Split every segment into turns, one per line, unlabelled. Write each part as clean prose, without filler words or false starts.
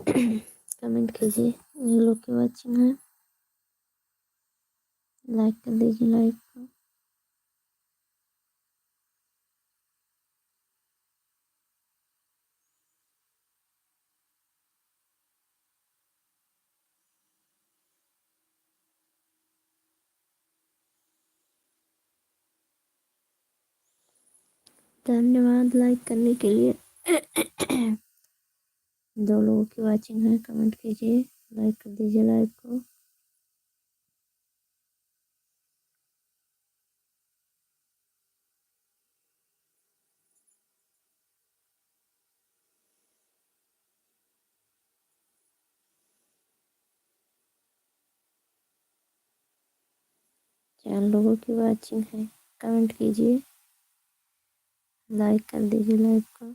Comment कीजिए। ये लोग की वॉचिंग है, लाइक कर दीजिए लाइक को। धन्यवाद लाइक करने के लिए। 2 लोगों की वॉचिंग है, कमेंट कीजिए, लाइक कर दीजिए लाइक को। चार लोगों की वॉचिंग है, कमेंट कीजिए, लाइक कर दीजिए लाइक को।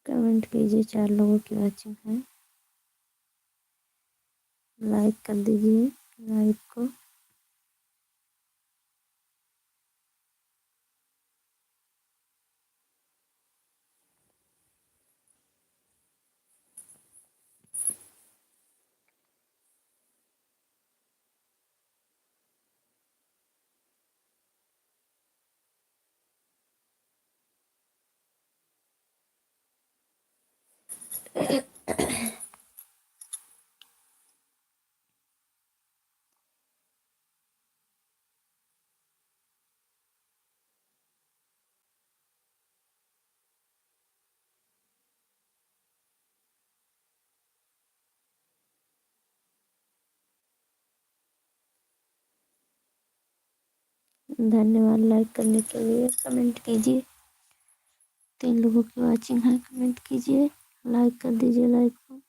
कमेंट कीजिए, 4 लोगों की वॉचिंग है, लाइक कर दीजिए लाइक को। धन्यवाद लाइक करने के लिए, कमेंट कीजिए। 3 लोगों की वॉचिंग है, कमेंट कीजिए, लाइक कर दीजिए लाइक को।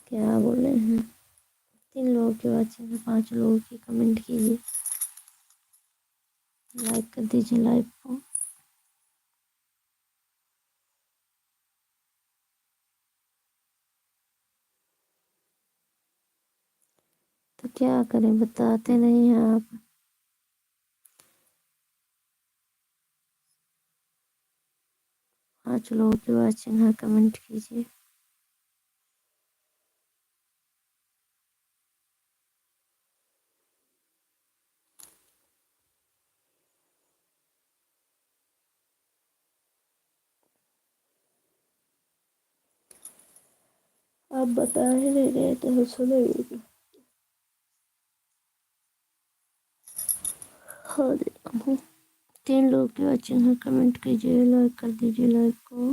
क्या बोल रहे हैं? 3 लोगों की वॉचिंग है, 5 लोगों की, कमेंट कीजिए, लाइक कर दीजिए लाइक को। तो क्या करें, बताते नहीं हैं आप। 5 लोगों की वॉचिंग है, कमेंट कीजिए। आप बता ही नहीं रहे तो हम सुनेंगे। हाँ जी, 3 लोगों की वॉचिंग है, कमेंट कीजिए, लाइक कर दीजिए लाइक को।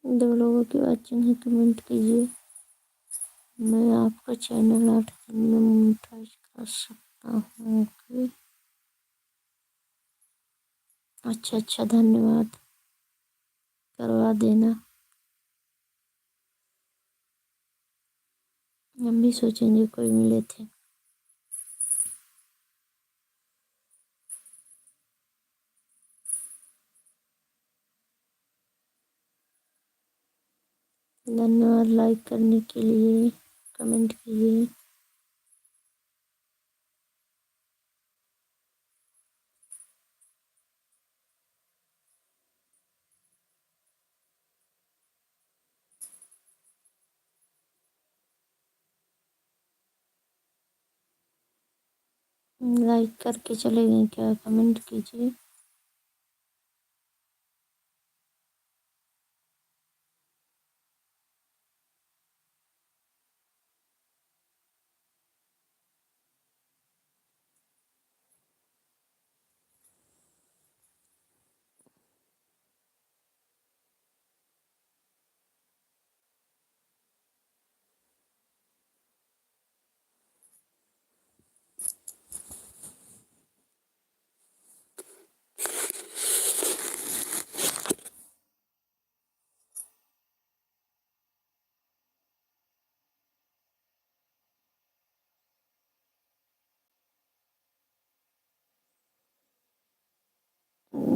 दो लोगों की वॉचिंग है, कमेंट कीजिए। मैं आपका चैनल 8 दिन में मोनेटाइज कर सकता हूँ कि? अच्छा अच्छा, धन्यवाद, करवा देना। हम भी सोचेंगे कोई मिले थे। धन्यवाद लाइक करने के लिए, कमेंट कीजिए। लाइक करके चले गए क्या? कमेंट कीजिए।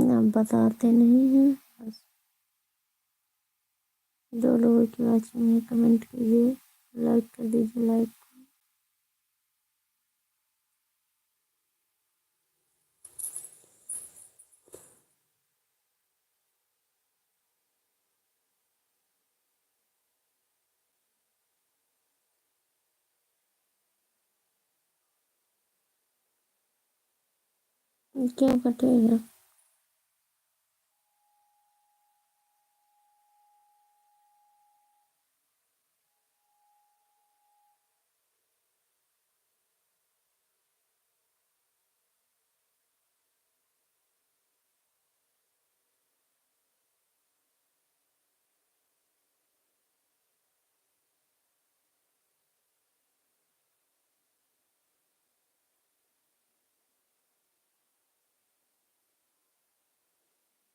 आप बताते नहीं हैं बस। जो लोगों की वाचिंग है कमेंट कीजिए, लाइक कर दीजिए। लाइक क्यों कटेगा?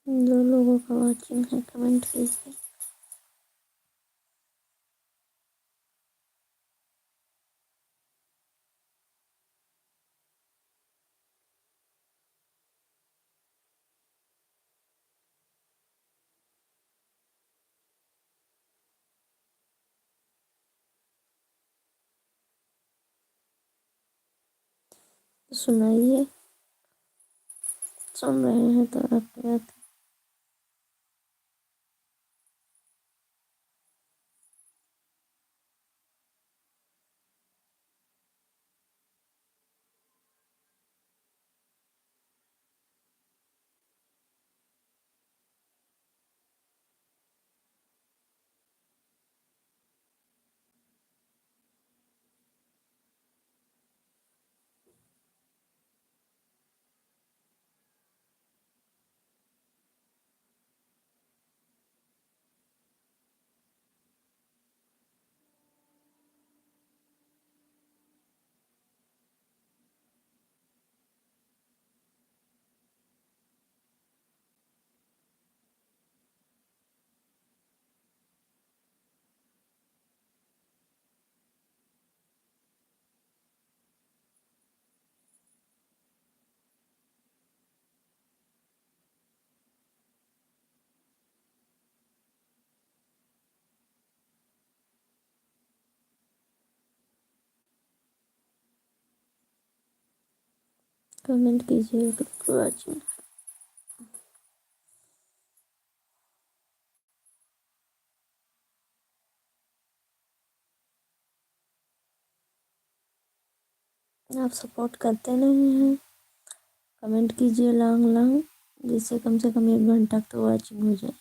जो लोगों का वाचिंग है कमेंट कीजिए। सुनाइए, सुन रहे हैं तो आपके बात। कमेंट कीजिए अगर वाचिंग। आप सपोर्ट करते नहीं हैं, कमेंट कीजिए लॉन्ग लॉन्ग, जिससे कम से कम 1 घंटा तो वाचिंग हो जाए।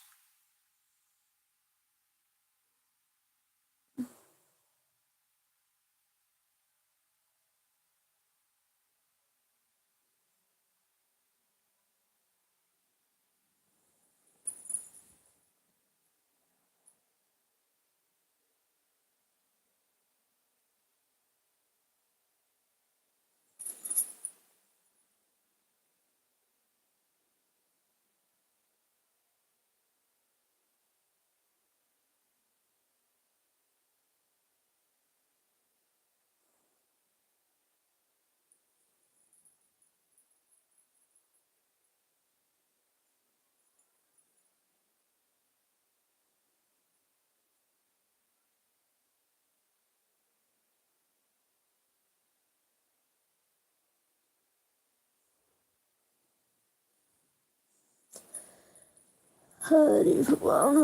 अरे भगवान।